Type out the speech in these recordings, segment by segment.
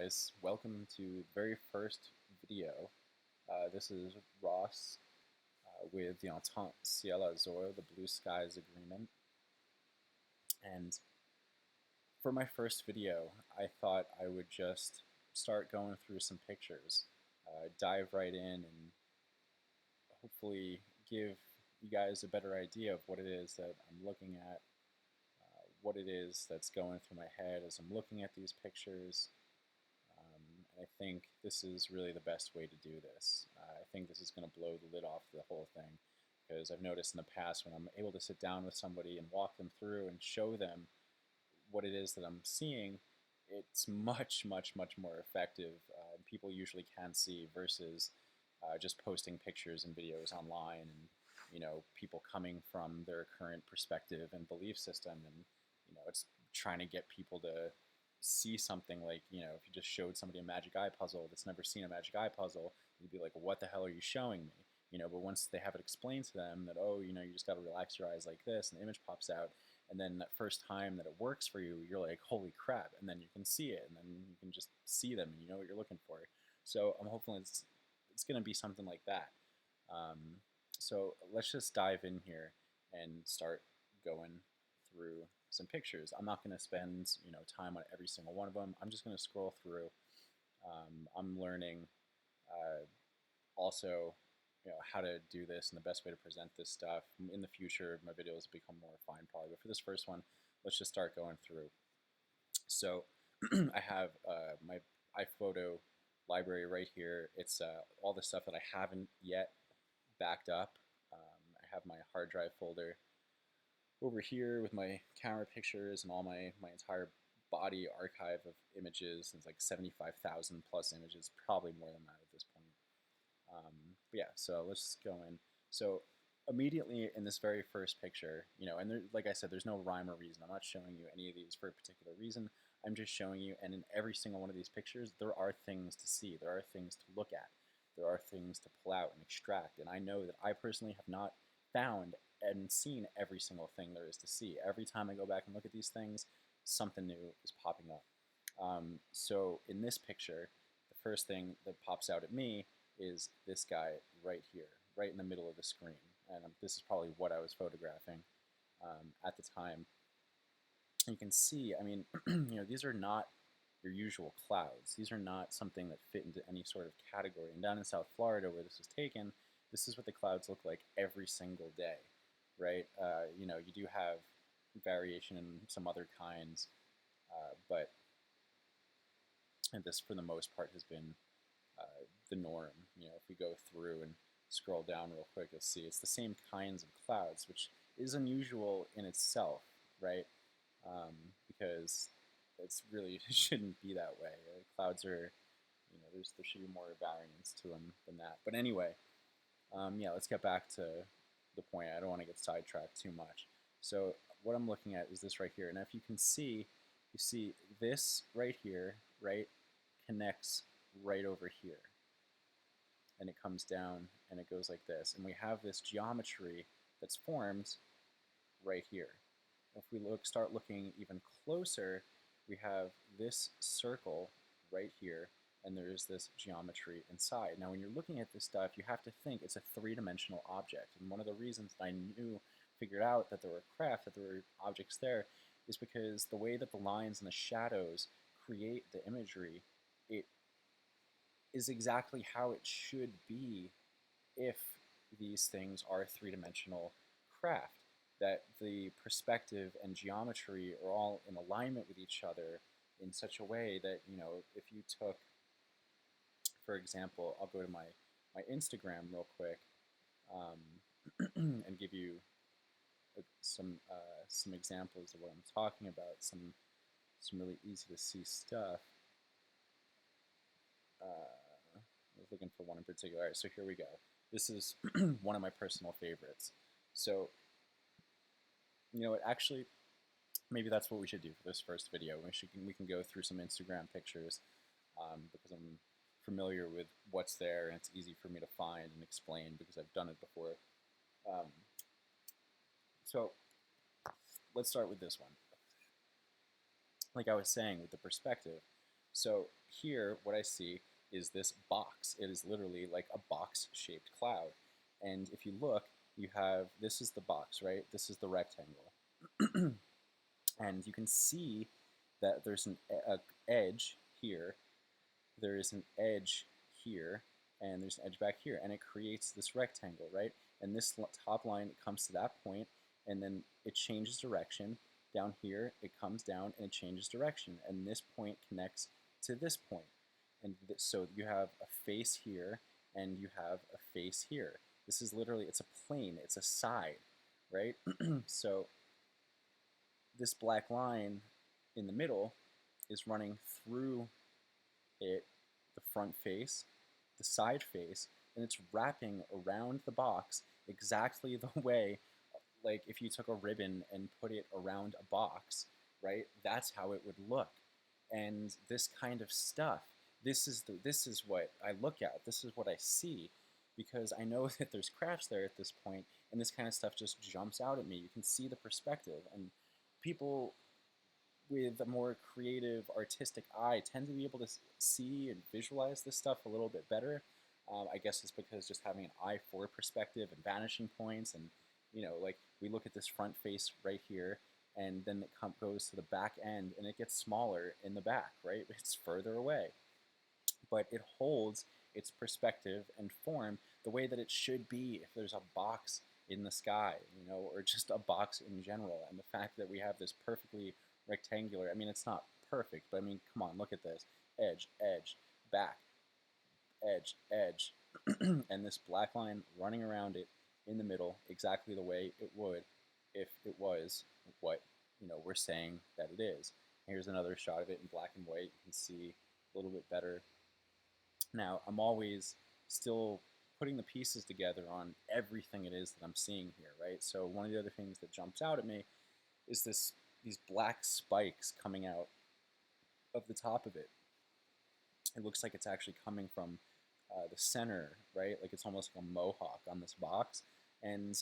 guys, welcome to the very first video. This is Ross with the Entente Ciel, Azur, the Blue Skies Agreement. And for my first video, I thought I would just start going through some pictures, dive right in, and hopefully give you guys a better idea of what it is that I'm looking at, what it is that's going through my head as I'm looking at these pictures. And I think this is really the best way to do this. I think this is going to blow the lid off the whole thing, because I've noticed in the past when I'm able to sit down with somebody and walk them through and show them what it is that I'm seeing, it's much more effective. People usually can see versus just posting pictures and videos online, and people coming from their current perspective and belief system, and it's trying to get people to see something. Like, if you just showed somebody a magic eye puzzle that's never seen a magic eye puzzle, you'd be like, what the hell are you showing me? But once they have it explained to them that, oh, you just got to relax your eyes like this, and the image pops out, and then that first time that it works for you, you're like, holy crap, and then you can see it, and then you can just see them, and you know what you're looking for. So I'm hoping it's going to be something like that. So let's just dive in here and start going through some pictures. I'm not going to spend time on every single one of them. I'm just going to scroll through. I'm learning also how to do this and the best way to present this stuff. In the future, my videos will become more refined probably, but for this first one, let's just start going through. So I have my iPhoto library right here. It's all the stuff that I haven't yet backed up. I have my hard drive folder over here with my camera pictures and all my entire body archive of images. It's like 75,000 plus images, probably more than that at this point. But yeah, so let's go in. So immediately in this very first picture, and there, like I said, there's no rhyme or reason. I'm not showing you any of these for a particular reason. I'm just showing you, and in every single one of these pictures, there are things to see. There are things to look at. There are things to pull out and extract. And I know that I personally have not found and seen every single thing there is to see. Every time I go back and look at these things, something new is popping up. So in this picture, the first thing that pops out at me is this guy right here, right in the middle of the screen. And this is probably what I was photographing at the time. You can see, I mean, these are not your usual clouds. These are not something that fit into any sort of category. And down in South Florida, where this was taken, this is what the clouds look like every single day, right? You do have variation in some other kinds, but and this, for the most part, has been the norm. If we go through and scroll down real quick, you'll see it's the same kinds of clouds, which is unusual in itself, right? Because it's really shouldn't be that way. Clouds are, there should be more variance to them than that. But anyway, yeah, let's get back to the point. I don't want to get sidetracked too much. So what I'm looking at is this right here. And if you can see, you see this right here, right, connects right over here. And it comes down and it goes like this. And we have this geometry that's formed right here. If we start looking even closer, we have this circle right here, and there's this geometry inside. Now, when you're looking at this stuff, you have to think it's a three-dimensional object. And one of the reasons I figured out that there were craft, that there were objects there, is because the way that the lines and the shadows create the imagery, it is exactly how it should be if these things are three-dimensional craft. That the perspective and geometry are all in alignment with each other in such a way that, if you took, for example, I'll go to my Instagram real quick and give you some examples of what I'm talking about, some really easy to see stuff. I was looking for one in particular. All right, so here we go. This is one of my personal favorites. So, actually, maybe that's what we should do for this first video. We can go through some Instagram pictures because I'm familiar with what's there, and it's easy for me to find and explain because I've done it before. So let's start with this one. Like I was saying, with the perspective. So here, what I see is this box. It is literally like a box-shaped cloud. And if you look, you have, this is the box, right? This is the rectangle. And you can see that there's a edge here, there is an edge here, and there's an edge back here, and it creates this rectangle, right? And this top line comes to that point, and then it changes direction. Down here, it comes down and it changes direction, and this point connects to this point. And so you have a face here, and you have a face here. This is literally, it's a plane, it's a side, right? So this black line in the middle is running through it, the front face, the side face, and it's wrapping around the box exactly the way, like if you took a ribbon and put it around a box, right? That's how it would look. And this kind of stuff, this is what I look at. This is what I see, because I know that there's crafts there at this point, and this kind of stuff just jumps out at me. You can see the perspective, and people with a more creative, artistic eye tend to be able to see and visualize this stuff a little bit better. I guess it's because just having an eye for perspective and vanishing points, and like we look at this front face right here, and then it goes to the back end, and it gets smaller in the back, right? It's further away, but it holds its perspective and form the way that it should be if there's a box in the sky, or just a box in general. And the fact that we have this perfectly rectangular, I mean, it's not perfect, but I mean, come on, look at this. Edge, edge, back, edge, edge, and this black line running around it in the middle exactly the way it would if it was what, we're saying that it is. Here's another shot of it in black and white. You can see a little bit better. Now, I'm always still putting the pieces together on everything it is that I'm seeing here, right? So one of the other things that jumps out at me is these black spikes coming out of the top of it. It looks like it's actually coming from the center, right? Like it's almost like a mohawk on this box, and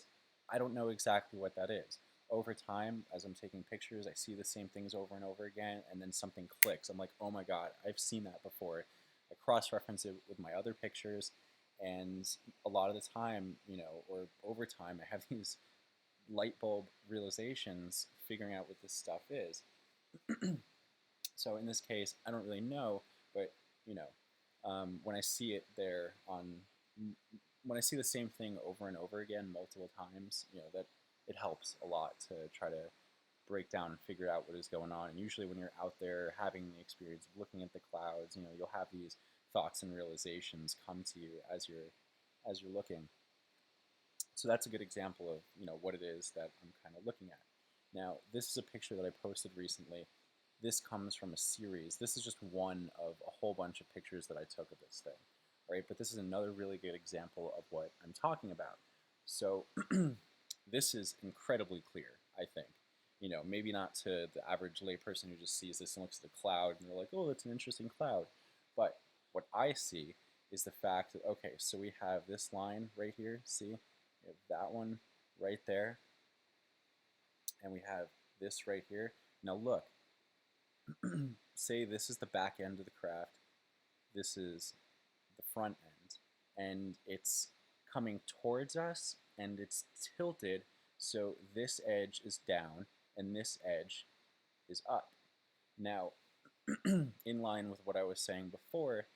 I don't know exactly what that is. Over time, as I'm taking pictures, I see the same things over and over again, and then something clicks. I'm like, oh my god, I've seen that before. I cross-reference it with my other pictures, and a lot of the time, or over time, I have these light bulb realizations figuring out what this stuff is. So in this case, I don't really know, but when I see it there when I see the same thing over and over again multiple times, that it helps a lot to try to break down and figure out what is going on. And usually when you're out there having the experience of looking at the clouds, you'll have these thoughts and realizations come to you as you're looking. So that's a good example of what it is that I'm kind of looking at. Now, this is a picture that I posted recently. This comes from a series. This is just one of a whole bunch of pictures that I took of this thing, right? But this is another really good example of what I'm talking about. So this is incredibly clear, I think. Maybe not to the average layperson who just sees this and looks at a cloud and they're like, oh, that's an interesting cloud. But what I see is the fact that, okay, so we have this line right here, see? We have that one right there, and we have this right here. Now look, say this is the back end of the craft, this is the front end, and it's coming towards us, and it's tilted, so this edge is down, and this edge is up. Now, in line with what I was saying before,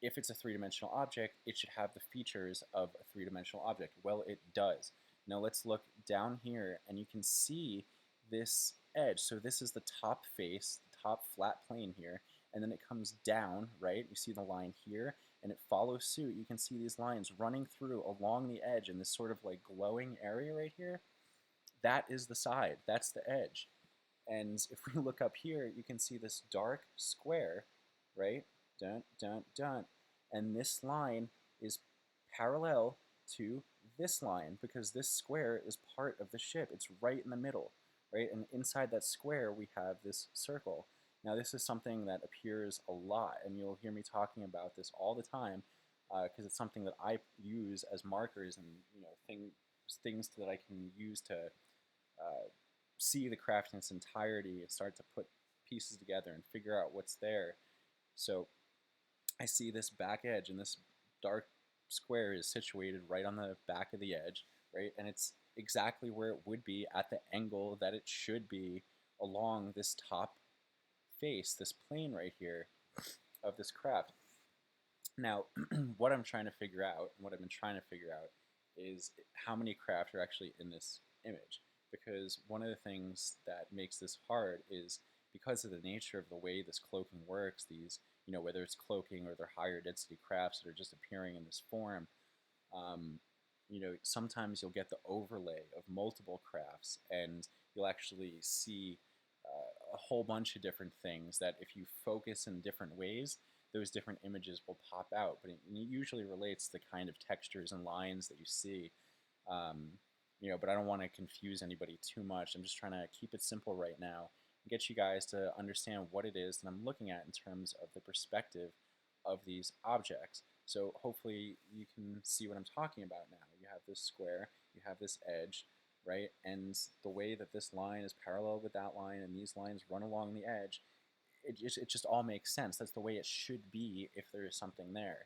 if it's a three-dimensional object, it should have the features of a three-dimensional object. Well, it does. Now let's look down here, and you can see this edge. So this is the top face, the top flat plane here, and then it comes down, right? You see the line here, and it follows suit. You can see these lines running through along the edge in this sort of like glowing area right here. That is the side. That's the edge. And if we look up here, you can see this dark square, right? Dun, dun, dun. And this line is parallel to this line because this square is part of the ship. It's right in the middle, right? And inside that square, we have this circle. Now, this is something that appears a lot, and you'll hear me talking about this all the time because it's something that I use as markers and things that I can use to see the craft in its entirety and start to put pieces together and figure out what's there. So I see this back edge, and this dark square is situated right on the back of the edge, right? And it's exactly where it would be at the angle that it should be along this top face, this plane right here of this craft. Now, what I'm trying to figure out, and what I've been trying to figure out, is how many craft are actually in this image. Because one of the things that makes this hard is because of the nature of the way this cloaking works, these, whether it's cloaking or they're higher density crafts that are just appearing in this form, um, sometimes you'll get the overlay of multiple crafts, and you'll actually see a whole bunch of different things that if you focus in different ways, those different images will pop out. But it usually relates to the kind of textures and lines that you see. Um, but I don't want to confuse anybody too much. I'm just trying to keep it simple right now and get you guys to understand what it is that I'm looking at in terms of the perspective of these objects. So hopefully you can see what I'm talking about now. You have this square, you have this edge, right? And the way that this line is parallel with that line and these lines run along the edge, it just all makes sense. That's the way it should be if there is something there.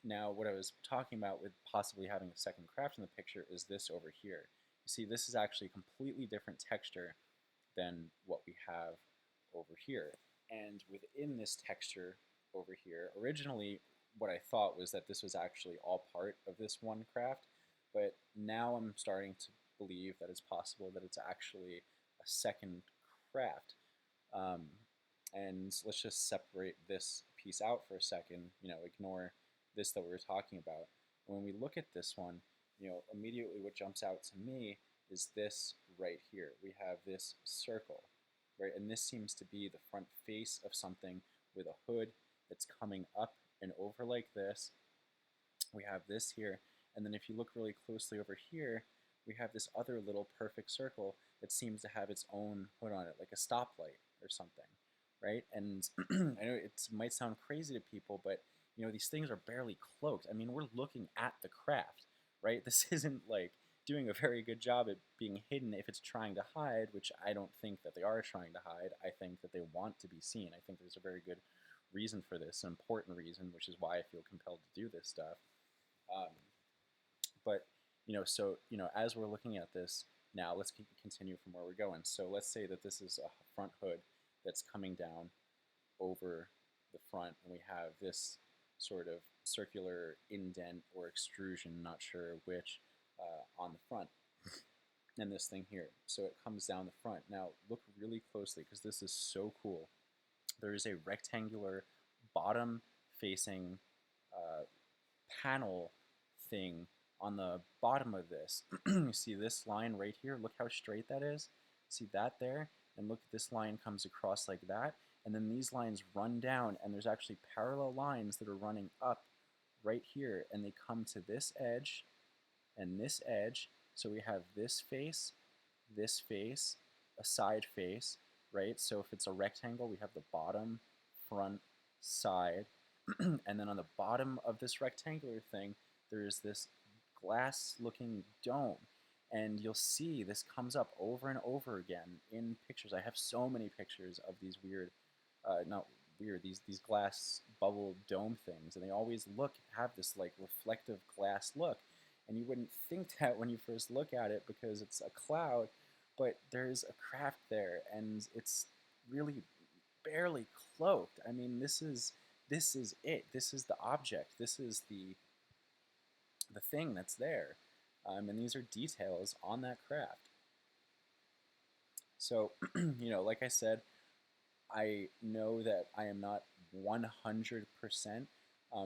Now, what I was talking about with possibly having a second craft in the picture is this over here. You see, this is actually a completely different texture than what we have over here. And within this texture over here, originally what I thought was that this was actually all part of this one craft, but now I'm starting to believe that it's possible that it's actually a second craft. Um, and let's just separate this piece out for a second, ignore this that we were talking about. When we look at this one, immediately what jumps out to me is this right here. We have this circle, right? And this seems to be the front face of something with a hood that's coming up and over like this. We have this here, and then if you look really closely over here, we have this other little perfect circle that seems to have its own hood on it, like a stoplight or something, right? And I know it might sound crazy to people, but these things are barely cloaked. I mean, we're looking at the craft, right? This isn't like doing a very good job at being hidden if it's trying to hide, which I don't think that they are trying to hide. I think that they want to be seen. I think there's a very good reason for this, an important reason, which is why I feel compelled to do this stuff. Um, but so as we're looking at this now, let's continue from where we're going. So let's say that this is a front hood that's coming down over the front, and we have this sort of circular indent or extrusion, not sure which, on the front, and this thing here. So it comes down the front. Now look really closely because this is so cool. There is a rectangular bottom facing panel thing on the bottom of this. You see this line right here? Look how straight that is. See that there? And look, this line comes across like that. And then these lines run down, and there's actually parallel lines that are running up right here. And they come to this edge and this edge. So we have this face, a side face, right? So if it's a rectangle, we have the bottom, front, side. And then on the bottom of this rectangular thing, there is this glass-looking dome. And you'll see this comes up over and over again in pictures. I have so many pictures of these weird, not weird, these glass bubble dome things. And they always have this like reflective glass look. And you wouldn't think that when you first look at it because it's a cloud, but there's a craft there, and it's really barely cloaked. I mean, this is it. This is the object. This is the thing that's there. And these are details on that craft. So, like I said, I know that I am not 100%.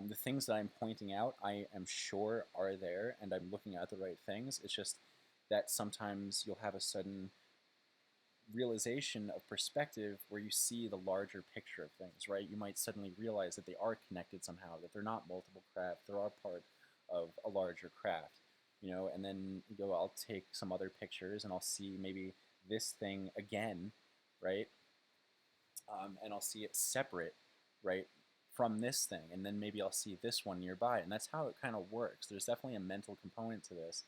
The things that I'm pointing out, I am sure are there, and I'm looking at the right things. It's just that sometimes you'll have a sudden realization of perspective where you see the larger picture of things, right? You might suddenly realize that they are connected somehow, that they're not multiple craft, they're all part of a larger craft, and then I'll take some other pictures and I'll see maybe this thing again, right? And I'll see it separate, right, from this thing, and then maybe I'll see this one nearby, and that's how it kind of works. There's definitely a mental component to this,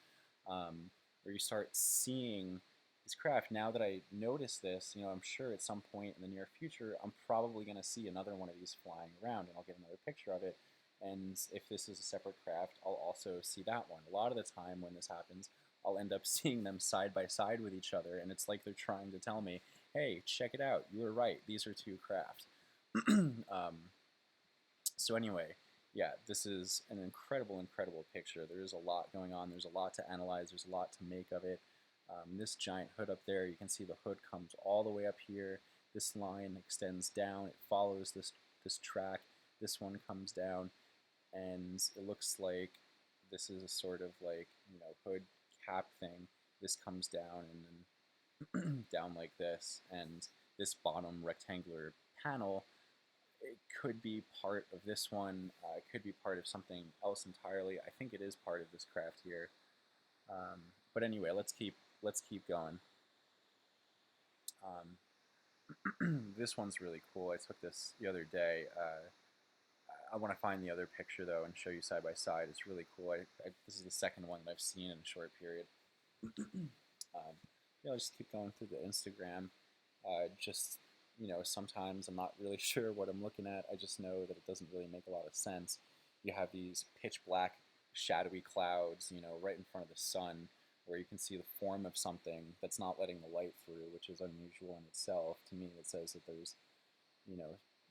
where you start seeing this craft, now that I notice this, I'm sure at some point in the near future, I'm probably going to see another one of these flying around, and I'll get another picture of it. And if this is a separate craft, I'll also see that one. A lot of the time when this happens, I'll end up seeing them side by side with each other, and it's like they're trying to tell me, hey, check it out, you were right, these are two craft. So anyway, yeah, this is an incredible, incredible picture. There is a lot going on. There's a lot to analyze. There's a lot to make of it. This giant hood up there, you can see the hood comes all the way up here. This line extends down. It follows this track. This one comes down, and it looks like this is a sort of like, hood cap thing. This comes down and then down like this, and this bottom rectangular panel, it could be part of this one. It could be part of something else entirely. I think it is part of this craft here. But anyway, let's keep going. This one's really cool. I took this the other day. I want to find the other picture though and show you side by side. It's really cool. This is the second one that I've seen in a short period. I'll just keep going through the Instagram. Sometimes I'm not really sure what I'm looking at. I just know that it doesn't really make a lot of sense. You have these pitch black, shadowy clouds, right in front of the sun, where you can see the form of something that's not letting the light through, which is unusual in itself. To me, it says that there's,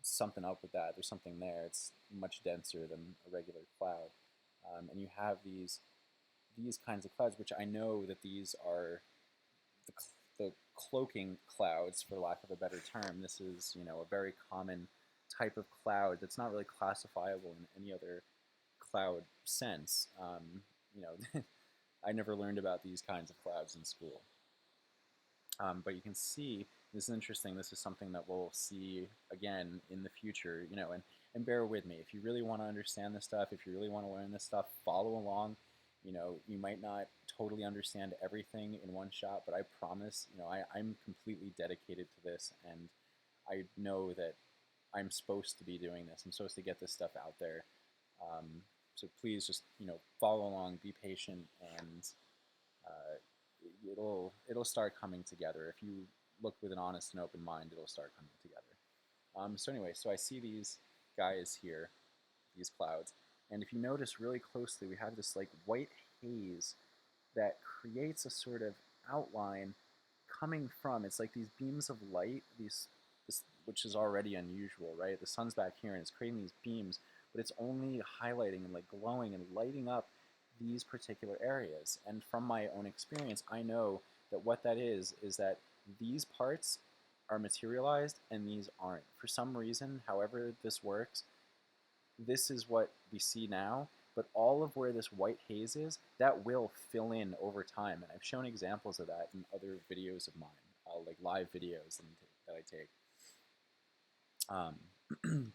something up with that. There's something there. It's much denser than a regular cloud. And you have these kinds of clouds, which I know that these are the cloaking clouds, for lack of a better term. This is, a very common type of cloud that's not really classifiable in any other cloud sense. I never learned about these kinds of clouds in school. But you can see, this is interesting, this is something that we'll see again in the future, and bear with me. If you really want to understand this stuff, if you really want to learn this stuff, follow along. You might not totally understand everything in one shot, but I promise, I'm completely dedicated to this, and I know that I'm supposed to be doing this. I'm supposed to get this stuff out there. So please just, follow along, be patient, and it'll start coming together. If you look with an honest and open mind, it'll start coming together. So anyway, so I see these guys here, these clouds, and if you notice really closely, we have this like white haze that creates a sort of outline coming from, it's like these beams of light, which is already unusual, right? The sun's back here and it's creating these beams, but it's only highlighting and like glowing and lighting up these particular areas. And from my own experience, I know that what that is that these parts are materialized and these aren't. For some reason, however this works, this is what we see now, but all of where this white haze is, that will fill in over time. And I've shown examples of that in other videos of mine, like live videos that I take.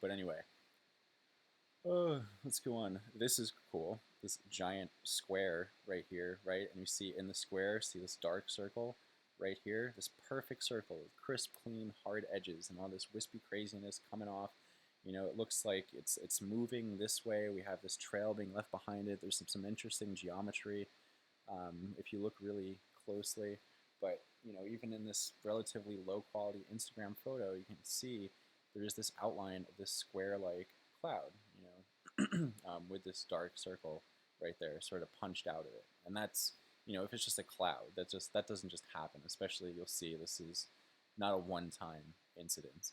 But anyway, let's go on. This is cool. This giant square right here, right? And you see in the square, see this dark circle right here? This perfect circle with crisp, clean, hard edges and all this wispy craziness coming off. It looks like it's moving this way. We have this trail being left behind it. There's some interesting geometry if you look really closely. But, even in this relatively low quality Instagram photo, you can see there's this outline of this square-like cloud, with this dark circle right there sort of punched out of it. And that's, if it's just a cloud, that doesn't just happen. Especially, you'll see this is not a one-time incident.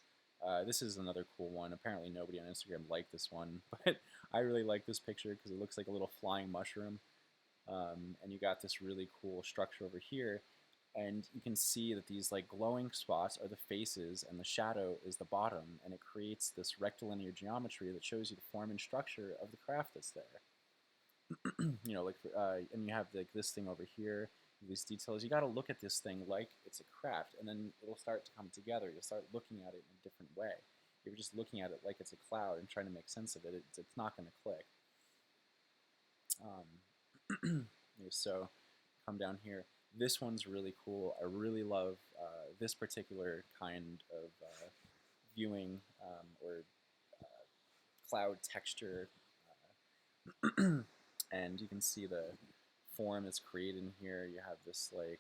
This is another cool one. Apparently nobody on Instagram liked this one, but I really like this picture because it looks like a little flying mushroom. And you got this really cool structure over here, and you can see that these like glowing spots are the faces and the shadow is the bottom, and it creates this rectilinear geometry that shows you the form and structure of the craft that's there. And you have like this thing over here, these details. You got to look at this thing like it's a craft, and then it'll start to come together. You'll start looking at it in a different way. If you're just looking at it like it's a cloud and trying to make sense of it, it's not going to click. So come down here. This one's really cool. I really love this particular kind of viewing or cloud texture. And you can see the form that's created in here. You have this like,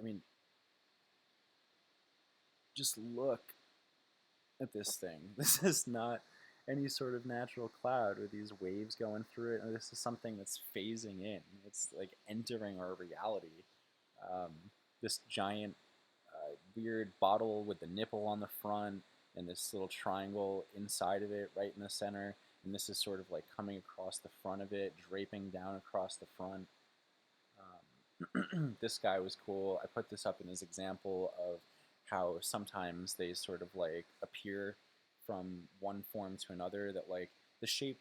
I mean, just look at this thing. This is not any sort of natural cloud with these waves going through it. And this is something that's phasing in. It's like entering our reality. Um, this giant weird bottle with the nipple on the front and this little triangle inside of it right in the center. And this is sort of like coming across the front of it, draping down across the front. This guy was cool. I put this up in his example of how sometimes they sort of like appear from one form to another, that like the shape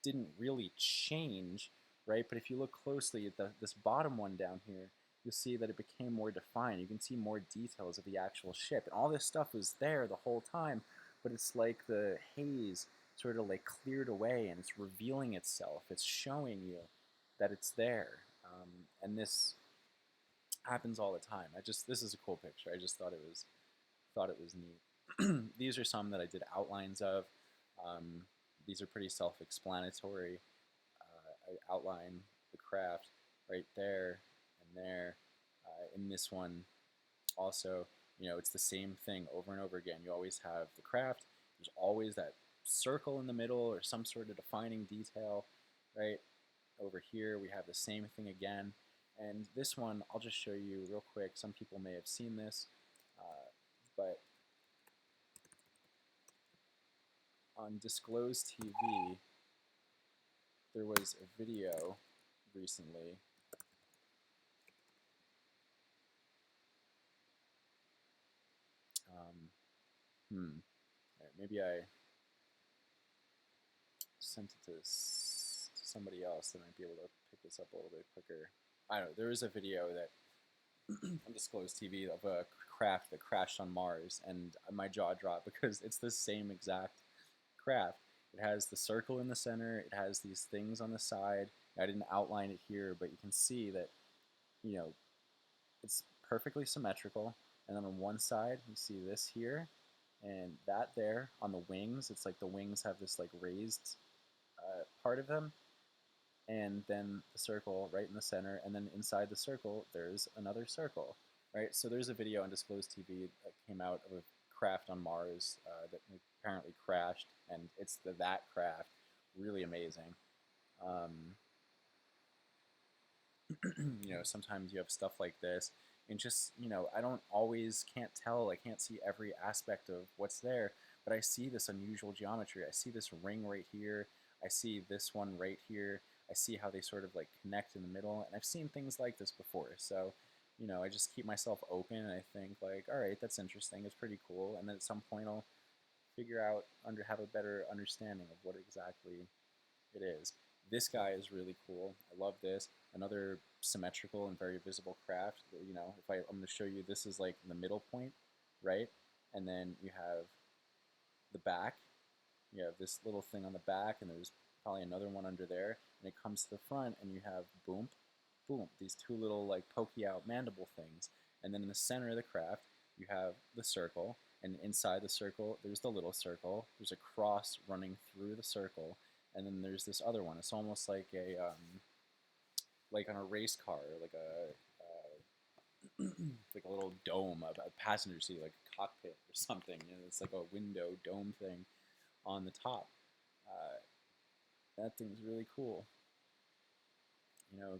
didn't really change, right? But if you look closely at this bottom one down here, you'll see that it became more defined. You can see more details of the actual ship. And all this stuff was there the whole time, but it's like the haze sort of like cleared away and it's revealing itself. It's showing you that it's there. And this happens all the time. This is a cool picture. I just thought it was neat. These are some that I did outlines of. These are pretty self-explanatory. I outline the craft right there and there. In this one, also, it's the same thing over and over again. You always have the craft. There's always that circle in the middle or some sort of defining detail, right? Over here, we have the same thing again. And this one, I'll just show you real quick. Some people may have seen this, but on Disclosed TV, there was a video recently. Right, maybe I sent it to somebody else that might be able to pick this up a little bit quicker. I don't know. There was a video that on Disclosed TV of a craft that crashed on Mars, and my jaw dropped because it's the same exact craft. It has the circle in the center. It has these things on the side. I didn't outline it here, but you can see that, it's perfectly symmetrical. And then on one side, you see this here, and that there on the wings. It's like the wings have this like raised part of them, and then the circle right in the center, and then inside the circle there's another circle, right? So there's a video on Disclosed TV that came out of a craft on Mars that apparently crashed, and it's that craft, really amazing. Sometimes you have stuff like this, and just, I can't tell, I can't see every aspect of what's there, but I see this unusual geometry. I see this ring right here. I see this one right here. I see how they sort of like connect in the middle, and I've seen things like this before. So, I just keep myself open, and I think like, all right, that's interesting. It's pretty cool. And then at some point I'll figure out, have a better understanding of what exactly it is. This guy is really cool. I love this. Another symmetrical and very visible craft. I'm going to show you, this is like the middle point, right? And then you have the back. You have this little thing on the back, and there's probably another one under there. And it comes to the front, and you have boom, boom, these two little like pokey out mandible things. And then in the center of the craft, you have the circle, and inside the circle, there's the little circle. There's a cross running through the circle, and then there's this other one. It's almost like like on a race car, like like a little dome, a passenger seat, like a cockpit or something. It's like a window dome thing on the top. That thing's really cool.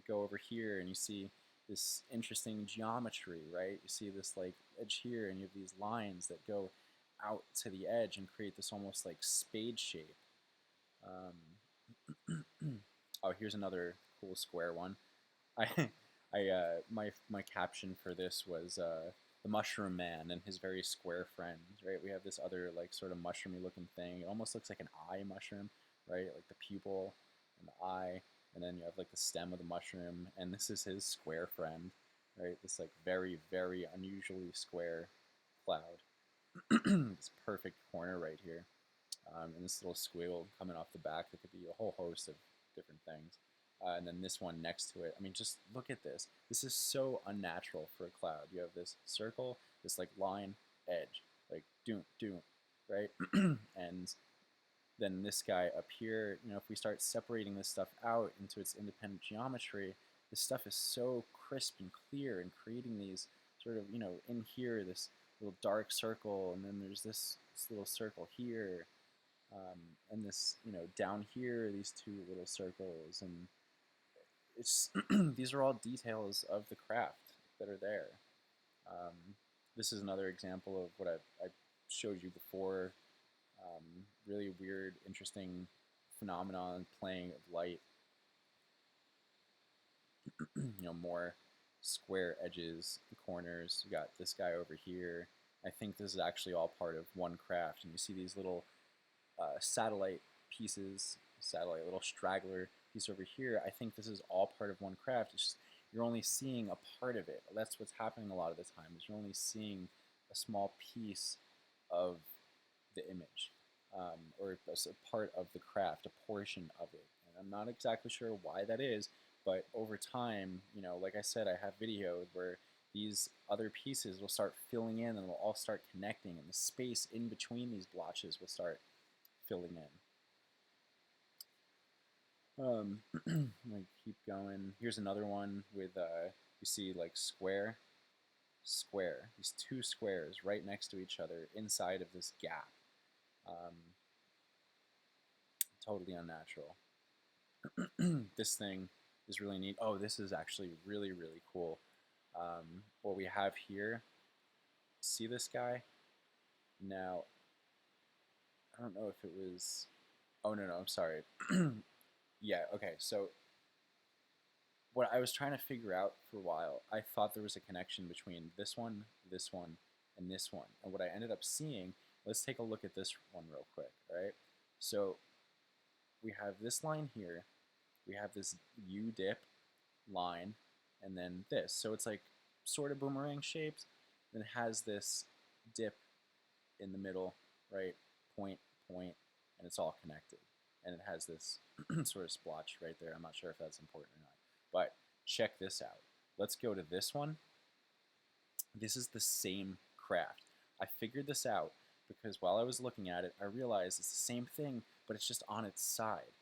Go over here and you see this interesting geometry, right? You see this like edge here, and you have these lines that go out to the edge and create this almost like spade shape. Oh, here's another cool square one. My caption for this was the Mushroom Man and his very square friends, right? We have this other like sort of mushroomy looking thing. It almost looks like an eye mushroom, right? Like the pupil and the eye, and then you have like the stem of the mushroom, and this is his square friend, right? This like very, very unusually square cloud. This perfect corner right here, and this little squiggle coming off the back that could be a whole host of different things. And then this one next to it. I mean, just look at this. This is so unnatural for a cloud. You have this circle, this like line, edge, like doom, doom, right? And then this guy up here, if we start separating this stuff out into its independent geometry, this stuff is so crisp and clear, and creating these sort of, in here, this little dark circle, and then there's this little circle here, and this, down here, these two little circles, and it's these are all details of the craft that are there. Um, this is another example of what I showed you before. Really weird, interesting phenomenon, playing of light. More square edges, corners. You got this guy over here. I think this is actually all part of one craft, and you see these little satellite pieces, little straggler piece over here. I think this is all part of one craft. It's just you're only seeing a part of it. That's what's happening a lot of the time, is you're only seeing a small piece of the image, or a part of the craft, a portion of it. And I'm not exactly sure why that is, but over time, like I said, I have videos where these other pieces will start filling in, and they'll all start connecting, and the space in between these blotches will start filling in. I'm gonna keep going. Here's another one with you see like square, these two squares right next to each other inside of this gap. Totally unnatural. This thing is really neat. Oh, this is actually really, really cool. What we have here, see this guy? Now, I don't know if it was, oh no, I'm sorry. Yeah, okay, so what I was trying to figure out for a while, I thought there was a connection between this one, and this one. And what I ended up seeing, let's take a look at this one real quick, right? So we have this line here, we have this U-dip line, and then this. So it's like sort of boomerang shaped, then it has this dip in the middle, right? Point, and it's all connected. And it has this sort of splotch right there. I'm not sure if that's important or not. But check this out. Let's go to this one. This is the same craft. I figured this out because while I was looking at it, I realized it's the same thing, but it's just on its side.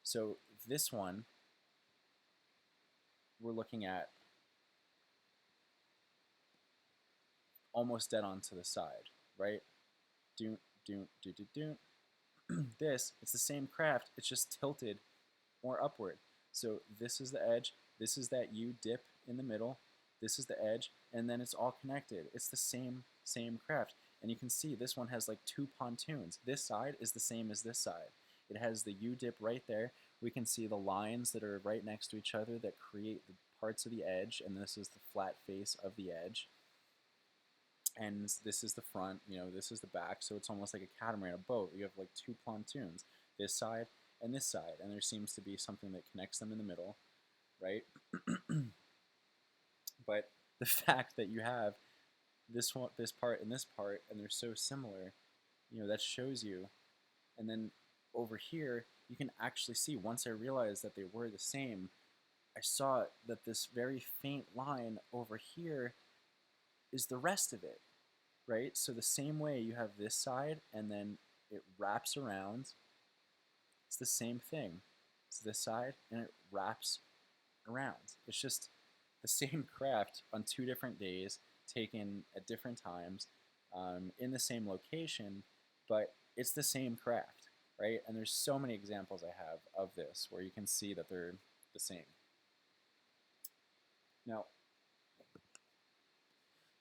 So this one, we're looking at almost dead on to the side, right? Doon, doon, doon, doon, doon. This, it's the same craft, it's just tilted more upward. So this is the edge, this is that U dip in the middle, this is the edge, and then it's all connected. It's the same craft. And you can see this one has like two pontoons. This side is the same as this side. It has the U dip right there. We can see the lines that are right next to each other that create the parts of the edge, and this is the flat face of the edge. And this is the front, this is the back, so it's almost like a catamaran, a boat. You have like two pontoons, this side, and there seems to be something that connects them in the middle, right? But the fact that you have this one, this part, and this part, and they're so similar, that shows you. And then over here, you can actually see, once I realized that they were the same, I saw that this very faint line over here is the rest of it, right? So the same way you have this side, and then it wraps around. It's the same thing. It's this side, and it wraps around. It's just the same craft on two different days, taken at different times, in the same location, but it's the same craft, right? And there's so many examples I have of this where you can see that they're the same. Now,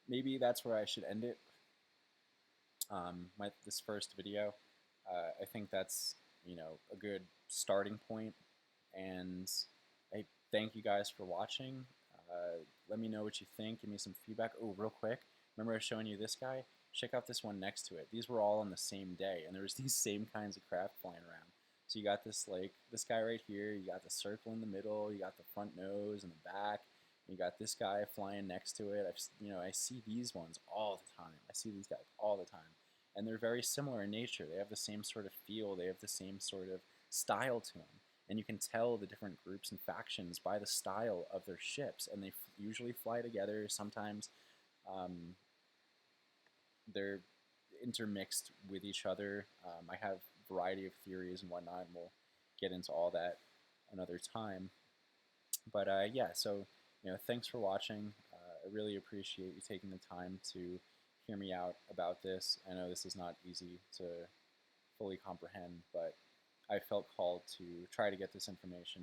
maybe that's where I should end it. This first video, I think that's a good starting point, and I thank you guys for watching. Let me know what you think. Give me some feedback. Oh, real quick, remember I was showing you this guy? Check out this one next to it. These were all on the same day, and there was these same kinds of craft flying around. So you got this guy right here. You got the circle in the middle. You got the front nose and the back. You got this guy flying next to it. I see these ones all the time. I see these guys all the time, and they're very similar in nature. They have the same sort of feel. They have the same sort of style to them, and you can tell the different groups and factions by the style of their ships. And they usually fly together. Sometimes they're intermixed with each other. I have a variety of theories and whatnot, and we'll get into all that another time. But yeah, so thanks for watching. I really appreciate you taking the time to hear me out about this. I know this is not easy to fully comprehend, but I felt called to try to get this information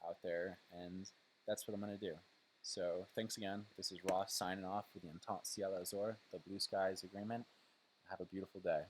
out there, and that's what I'm going to do. So thanks again. This is Ross signing off with the Entente Ciel Azur, the Blue Skies Agreement. Have a beautiful day.